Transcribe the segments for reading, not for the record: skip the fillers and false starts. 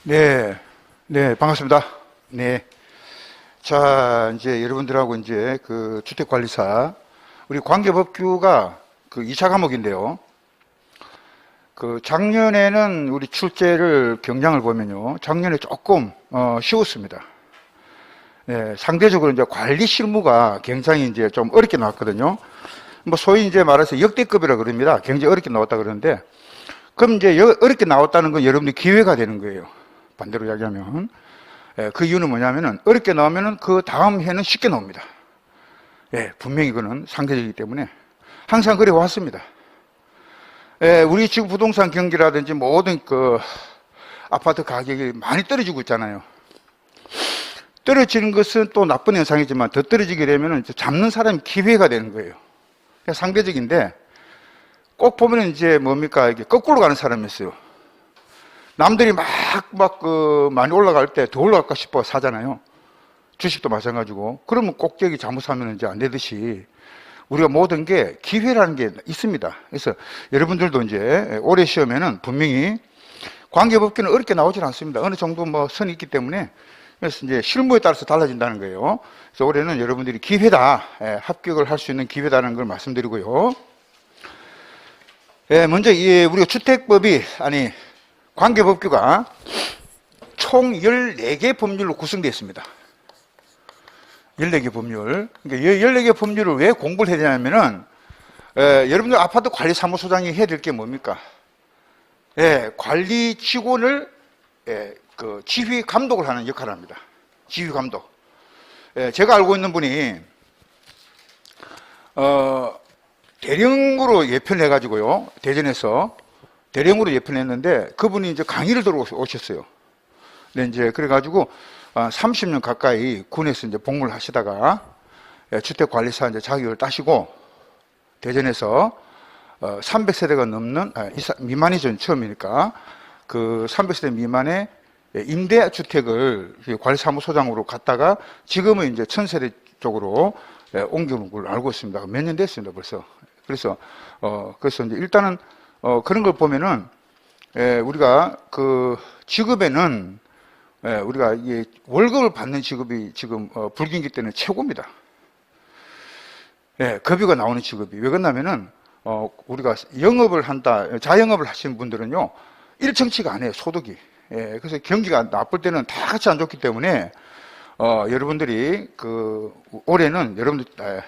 네, 네, 반갑습니다. 네. 자, 이제 여러분들하고 이제 그 주택관리사, 우리 관계법규가 그 2차 과목인데요. 그 작년에는 우리 출제를 경향을 보면요. 작년에 조금, 쉬웠습니다. 네, 상대적으로 이제 관리 실무가 굉장히 이제 좀 어렵게 나왔거든요. 뭐 소위 이제 말해서 역대급이라 그럽니다. 굉장히 어렵게 나왔다 그러는데, 그럼 이제 어렵게 나왔다는 건 여러분들 기회가 되는 거예요. 반대로 이야기하면. 그 이유는 뭐냐면은 어렵게 나오면은 그 다음 해는 쉽게 나옵니다. 예, 분명히 그거는 상대적이기 때문에 항상 그래 왔습니다. 우리 지금 부동산 경기라든지 모든 그 아파트 가격이 많이 떨어지고 있잖아요. 떨어지는 것은 또 나쁜 현상이지만 더 떨어지게 되면은 잡는 사람이 기회가 되는 거예요. 상대적인데 꼭 보면은 이제 뭡니까 이게 거꾸로 가는 사람이 있어요. 남들이 많이 올라갈 때 더 올라갈까 싶어 사잖아요. 주식도 마찬가지고. 그러면 꼭 저기 잘못 사면 이제 안 되듯이 우리가 모든 게 기회라는 게 있습니다. 그래서 여러분들도 이제 올해 시험에는 분명히 관계법규는 어렵게 나오질 않습니다. 어느 정도 뭐 선이 있기 때문에 그래서 이제 실무에 따라서 달라진다는 거예요. 그래서 올해는 여러분들이 기회다, 합격을 할 수 있는 기회다라는 걸 말씀드리고요. 먼저 우리가 주택법이 관계법규가 총 14개 법률로 구성되어 있습니다. 14개 법률. 그러니까 14개 법률을 왜 공부를 해야 되냐면은, 여러분들 아파트 관리사무소장이 해야 될 게 뭡니까? 관리 직원을, 그 지휘 감독을 하는 역할을 합니다. 지휘 감독. 제가 알고 있는 분이, 대령으로 예편을 해가지고요. 대전에서. 대령으로 예편했는데 그분이 이제 강의를 들어오셨어요. 네, 이제 그래가지고 30년 가까이 군에서 이제 복무를 하시다가 주택관리사 이제 자격을 따시고 대전에서 300세대가 넘는 미만이죠. 처음이니까 그 300세대 미만의 임대주택을 관리사무소장으로 갔다가 지금은 이제 1000세대 쪽으로 옮겨온 걸로 알고 있습니다. 몇 년 됐습니다, 벌써. 그래서 이제 일단은 그런 걸 보면은, 우리가 그 직업에는, 우리가 이 월급을 받는 직업이 지금, 불경기 때는 최고입니다. 급여가 나오는 직업이. 왜 그러냐면은, 우리가 영업을 한다, 자영업을 하시는 분들은요, 일정치가 안 해요, 소득이. 그래서 경기가 나쁠 때는 다 같이 안 좋기 때문에, 여러분들이 올해는 여러분들,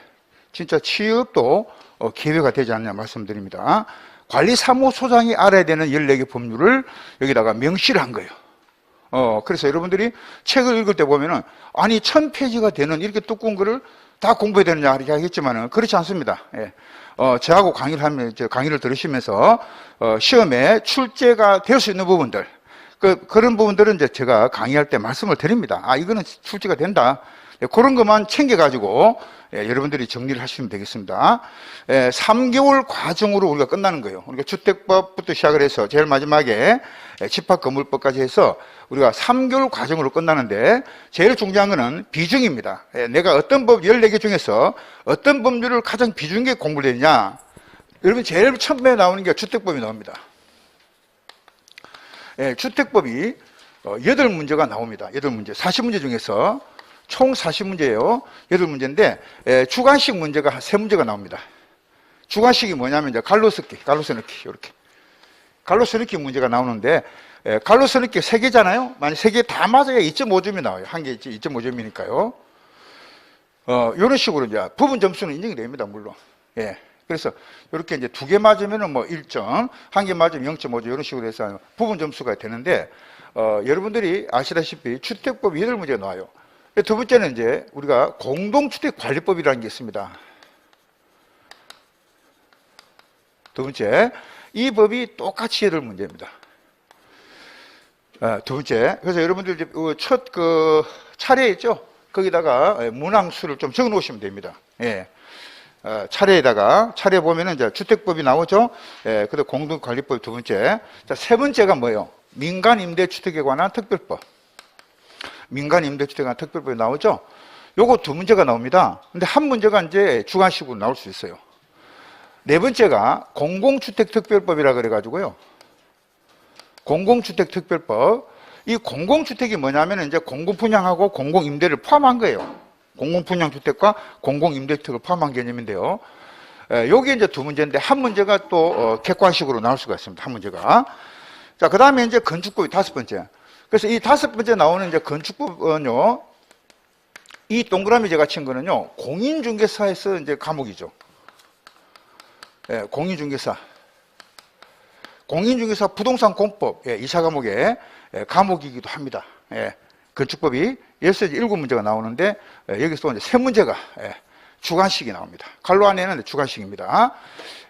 진짜 취업도 기회가 되지 않냐 말씀드립니다. 관리사무소장이 알아야 되는 14개 법률을 여기다가 명시를 한 거예요. 그래서 여러분들이 책을 읽을 때 보면은, 1000페이지가 되는 이렇게 두꺼운 거를 다 공부해야 되느냐, 이렇게 하겠지만은, 그렇지 않습니다. 저하고 강의를 들으시면서, 시험에 출제가 될 수 있는 부분들, 그런 부분들은 이제 제가 강의할 때 말씀을 드립니다. 이거는 출제가 된다. 그런 것만 챙겨가지고 여러분들이 정리를 하시면 되겠습니다. 3개월 과정으로 우리가 끝나는 거예요. 우리가 주택법부터 시작을 해서 제일 마지막에 집합건물법까지 해서 우리가 3개월 과정으로 끝나는데 제일 중요한 거는 비중입니다. 내가 어떤 법 14개 중에서 어떤 법률을 가장 비중 있게 공부를 했냐. 여러분 제일 처음에 나오는 게 주택법이 나옵니다. 주택법이 8문제가 나옵니다. 8문제. 40문제 중에서 총 40문제예요. 8문제인데 주관식 문제가 3문제가 나옵니다. 주관식이 뭐냐면 이제 갈로스 넣기 이렇게. 갈로스 넣기 문제가 나오는데 갈로스 넣기 3개잖아요. 만약 3개 다 맞아야 2.5점이 나와요. 한 개 2.5점이니까요. 이런 식으로 이제 부분 점수는 인정이 됩니다. 물론. 그래서 이렇게 이제 2개 맞으면은 뭐 1점, 1개 맞으면 0.5점 이런 식으로 해서 부분 점수가 되는데 여러분들이 아시다시피 주택법 8문제가 나와요. 두 번째는 이제 우리가 공동주택관리법이라는 게 있습니다. 두 번째, 이 법이 똑같이 8문제입니다. 두 번째, 그래서 여러분들 이제 첫 차례 있죠? 거기다가 문항수를 좀 적어 놓으시면 됩니다. 차례에 보면은 이제 주택법이 나오죠? 그다음 공동관리법 두 번째. 자, 세 번째가 뭐예요? 민간임대주택에 관한 특별법. 민간임대주택에 관한 특별법이 나오죠? 요거 2문제가 나옵니다. 근데 한 문제가 이제 주관식으로 나올 수 있어요. 네 번째가 공공주택특별법이라 그래가지고요. 공공주택특별법. 이 공공주택이 뭐냐면 이제 공공분양하고 공공임대를 포함한 거예요. 공공분양주택과 공공임대주택을 포함한 개념인데요. 여기 이제 두 문제인데 한 문제가 또 객관식으로 나올 수가 있습니다. 한 문제가. 자, 그 다음에 이제 건축법이 다섯 번째. 그래서 이 다섯 번째 나오는 이제 건축법은요, 이 동그라미 제가 친 거는요, 공인중개사에서 이제 과목이죠. 예, 공인중개사. 공인중개사 부동산 공법, 예, 2차 과목의 과목이기도 합니다. 예, 건축법이 여기서 이제 7문제가 나오는데, 여기서 이제 3문제가, 주관식이 나옵니다. 갈로 안에는 주관식입니다.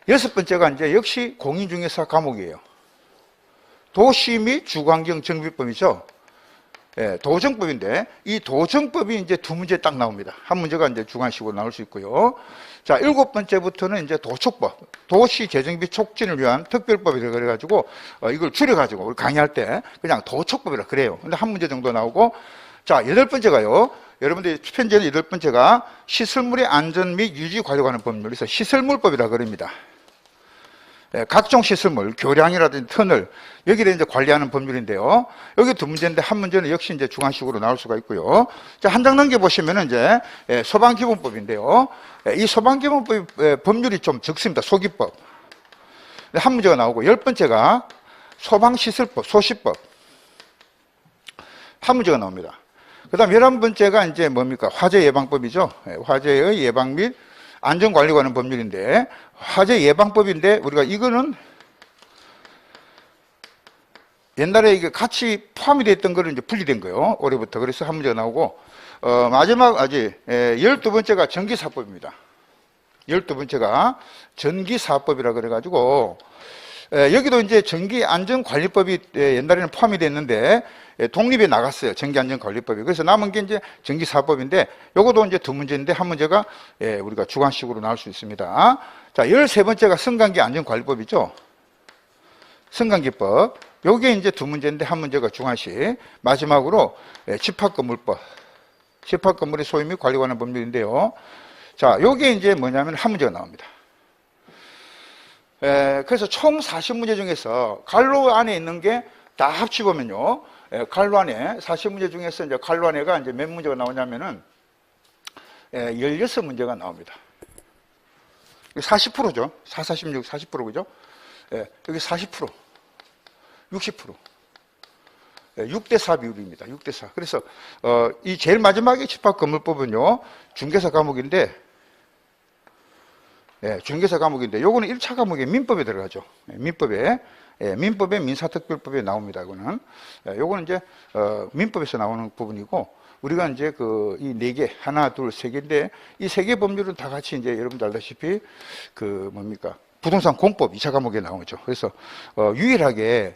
6번째가 이제 역시 공인중개사 과목이에요. 도시 및 주관경 정비법이죠. 예, 도정법인데 이 도정법이 이제 두 문제 딱 나옵니다. 한 문제가 이제 주관식으로 나올 수 있고요. 자, 7번째부터는 이제 도촉법, 도시 재정비 촉진을 위한 특별법이라 그래가지고 이걸 줄여가지고 우리 강의할 때 그냥 도촉법이라 그래요. 근데 한 문제 정도 나오고, 자, 8번째가요. 여러분들이 편제는 8번째가 시설물의 안전 및 유지 관리하는 법률에서 시설물법이라 그럽니다. 각종 시설물, 교량이라든지 터널, 여기를 이제 관리하는 법률인데요. 여기 두 문제인데 한 문제는 역시 이제 주관식으로 나올 수가 있고요. 자, 한 장 넘겨보시면은 이제 소방기본법인데요. 이 소방기본법 법률이 좀 적습니다. 소기법. 한 문제가 나오고, 10번째가 소방시설법, 소시법. 한 문제가 나옵니다. 그 다음 11번째가 이제 뭡니까? 화재 예방법이죠. 화재의 예방 및 안전관리에 관한 법률인데, 화재 예방법인데, 우리가 이거는 옛날에 이게 같이 포함이 됐던 거를 이제 분리된 거예요. 올해부터. 그래서 한 문제가 나오고, 마지막, 12번째가 전기사법입니다. 12번째가 전기사법이라 그래가지고, 여기도 이제 전기안전관리법이 옛날에는 포함이 됐는데, 독립에 나갔어요. 전기안전관리법이. 그래서 남은 게 이제 전기사법인데, 요것도 이제 두 문제인데, 한 문제가 우리가 주관식으로 나올 수 있습니다. 자, 13번째가 승강기 안전관리법이죠. 승강기법. 요게 이제 두 문제인데, 한 문제가 주관식. 마지막으로 집합건물법. 집합건물의 소유 및 관리 관한 법률인데요. 자, 요게 이제 뭐냐면 한 문제가 나옵니다. 그래서 총 40문제 중에서 갈로 안에 있는 게 다 합치보면요. 갈로 안에 40문제 중에서 이제 갈로 안에가 이제 몇 문제가 나오냐면은 16문제가 나옵니다. 40%죠. 4, 46, 40% 그죠? 여기 40%, 60%. 6대4 비율입니다. 6대4. 그래서 이 제일 마지막에 집합건물법은요. 중개사 과목인데, 중개사 과목인데 요거는 1차 과목에 민법에 들어가죠. 민법에 민사특별법에 나옵니다. 요거는 이제 민법에서 나오는 부분이고, 우리가 이제 이 4개, 하나, 둘, 3개인데 이 3개 법률은 다 같이 이제 여러분들 알다시피 부동산 공법 2차 과목에 나오죠. 그래서 유일하게